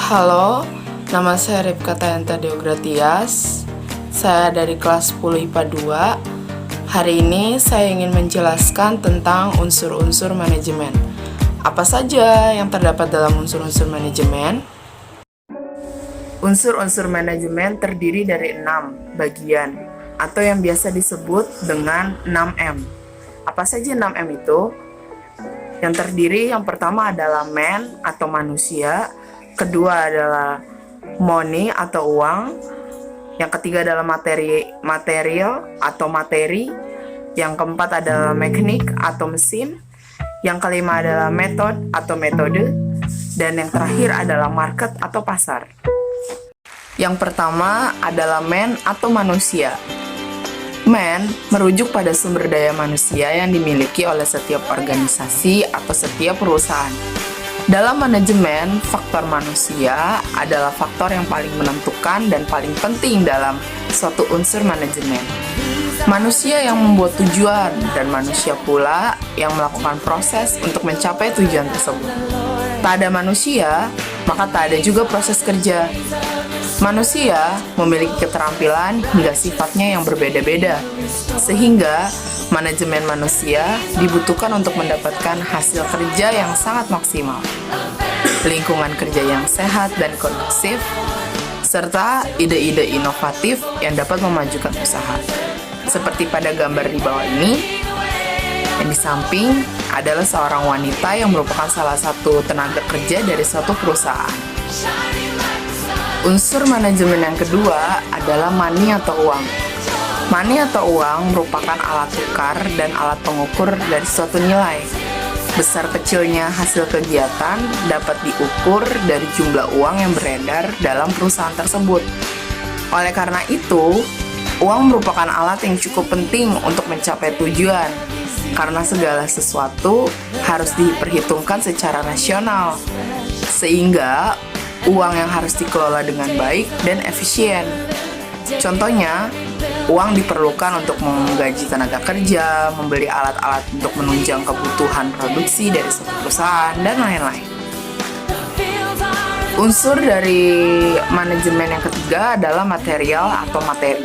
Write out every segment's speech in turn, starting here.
Halo, nama saya Ripka Tayanta Deogratias. Saya dari kelas 10 IPA 2. Hari ini saya ingin menjelaskan tentang unsur-unsur manajemen. Apa saja yang terdapat dalam unsur-unsur manajemen? Unsur-unsur manajemen terdiri dari 6 bagian atau yang biasa disebut dengan 6M. Apa saja 6M itu? Yang terdiri yang pertama adalah man atau manusia, kedua adalah money atau uang, yang ketiga adalah material atau materi, yang keempat adalah mekanik atau mesin, yang kelima adalah method atau metode, dan yang terakhir adalah market atau pasar. Yang pertama adalah man atau manusia. Man merujuk pada sumber daya manusia yang dimiliki oleh setiap organisasi atau setiap perusahaan. Dalam manajemen, faktor manusia adalah faktor yang paling menentukan dan paling penting dalam suatu unsur manajemen. Manusia yang membuat tujuan dan manusia pula yang melakukan proses untuk mencapai tujuan tersebut. Tak ada manusia, maka tak ada juga proses kerja. Manusia memiliki keterampilan hingga sifatnya yang berbeda-beda, sehingga manajemen manusia dibutuhkan untuk mendapatkan hasil kerja yang sangat maksimal, lingkungan kerja yang sehat dan kondusif, serta ide-ide inovatif yang dapat memajukan usaha. Seperti pada gambar di bawah ini, yang di samping adalah seorang wanita yang merupakan salah satu tenaga kerja dari suatu perusahaan. Unsur manajemen yang kedua adalah money atau uang. Money atau uang merupakan alat tukar dan alat pengukur dari suatu nilai. Besar kecilnya hasil kegiatan dapat diukur dari jumlah uang yang beredar dalam perusahaan tersebut. Oleh karena itu, uang merupakan alat yang cukup penting untuk mencapai tujuan, karena segala sesuatu harus diperhitungkan secara rasional, sehingga uang yang harus dikelola dengan baik dan efisien. Contohnya, uang diperlukan untuk menggaji tenaga kerja, membeli alat-alat untuk menunjang kebutuhan produksi dari suatu perusahaan, dan lain-lain. Unsur dari manajemen yang ketiga adalah material atau materi.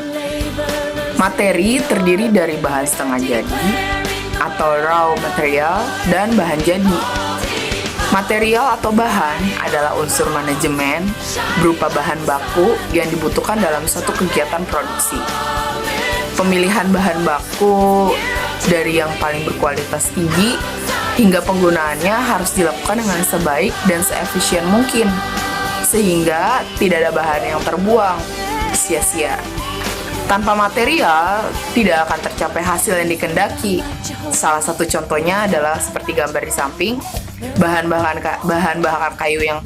Materi terdiri dari bahan setengah jadi atau raw material dan bahan jadi. Material atau bahan adalah unsur manajemen berupa bahan baku yang dibutuhkan dalam suatu kegiatan produksi. Pemilihan bahan baku dari yang paling berkualitas tinggi hingga penggunaannya harus dilakukan dengan sebaik dan seefisien mungkin, sehingga tidak ada bahan yang terbuang sia-sia. Tanpa material, tidak akan tercapai hasil yang dikehendaki. Salah satu contohnya adalah seperti gambar di samping, bahan bakar kayu yang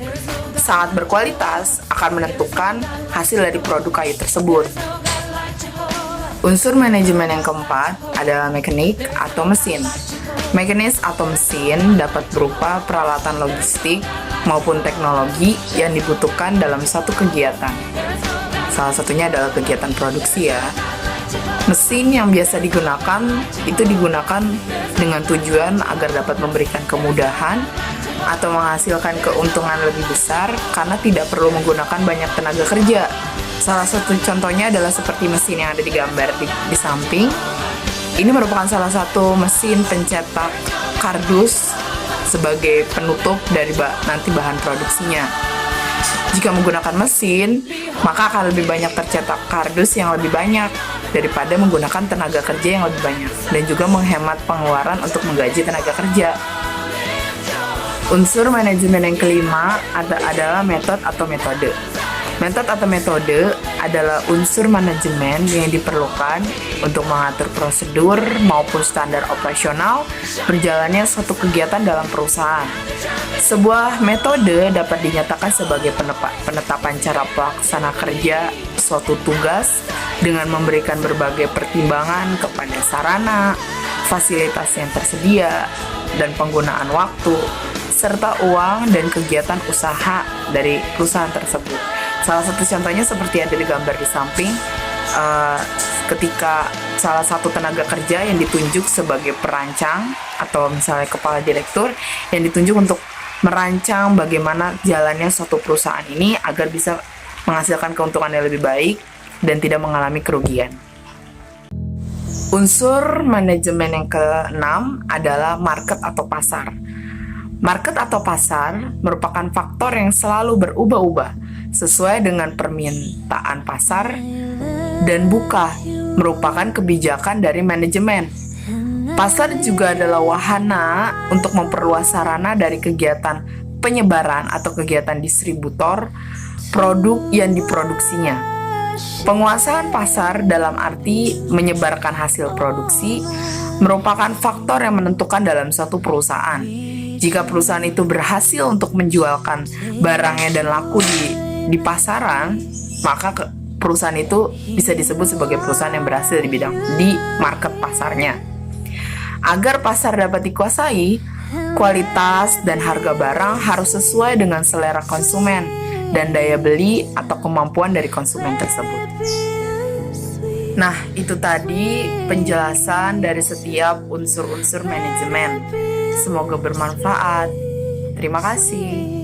sangat berkualitas akan menentukan hasil dari produk kayu tersebut. Unsur manajemen yang keempat adalah mekanik atau mesin. Mekanis atau mesin dapat berupa peralatan logistik maupun teknologi yang dibutuhkan dalam suatu kegiatan. Salah satunya adalah kegiatan produksi ya. Mesin yang biasa digunakan itu digunakan dengan tujuan agar dapat memberikan kemudahan atau menghasilkan keuntungan lebih besar karena tidak perlu menggunakan banyak tenaga kerja. Salah satu contohnya adalah seperti mesin yang ada di gambar di samping. Ini merupakan salah satu mesin pencetak kardus sebagai penutup dari nanti bahan produksinya. Jika menggunakan mesin, maka akan lebih banyak tercetak kardus yang lebih banyak daripada menggunakan tenaga kerja yang lebih banyak, dan juga menghemat pengeluaran untuk menggaji tenaga kerja. Unsur manajemen yang kelima adalah metode atau metode. Metode atau metode adalah unsur manajemen yang diperlukan untuk mengatur prosedur maupun standar operasional berjalannya suatu kegiatan dalam perusahaan. Sebuah metode dapat dinyatakan sebagai penetapan cara pelaksana kerja suatu tugas dengan memberikan berbagai pertimbangan kepada sarana, fasilitas yang tersedia, dan penggunaan waktu, serta uang dan kegiatan usaha dari perusahaan tersebut. Salah satu contohnya seperti yang ada di gambar di samping, ketika salah satu tenaga kerja yang ditunjuk sebagai perancang atau misalnya kepala direktur yang ditunjuk untuk merancang bagaimana jalannya suatu perusahaan ini agar bisa menghasilkan keuntungan yang lebih baik dan tidak mengalami kerugian. Unsur manajemen yang keenam adalah market atau pasar. Market atau pasar merupakan faktor yang selalu berubah-ubah sesuai dengan permintaan pasar, dan buka merupakan kebijakan dari manajemen. Pasar juga adalah wahana untuk memperluas sarana dari kegiatan penyebaran atau kegiatan distributor produk yang diproduksinya. Penguasaan pasar dalam arti menyebarkan hasil produksi merupakan faktor yang menentukan dalam suatu perusahaan. Jika perusahaan itu berhasil untuk menjualkan barangnya dan laku di pasaran, maka perusahaan itu bisa disebut sebagai perusahaan yang berhasil di market pasarnya. Agar pasar dapat dikuasai, kualitas dan harga barang harus sesuai dengan selera konsumen dan daya beli atau kemampuan dari konsumen tersebut. Nah, itu tadi penjelasan dari setiap unsur-unsur manajemen. Semoga bermanfaat. Terima kasih.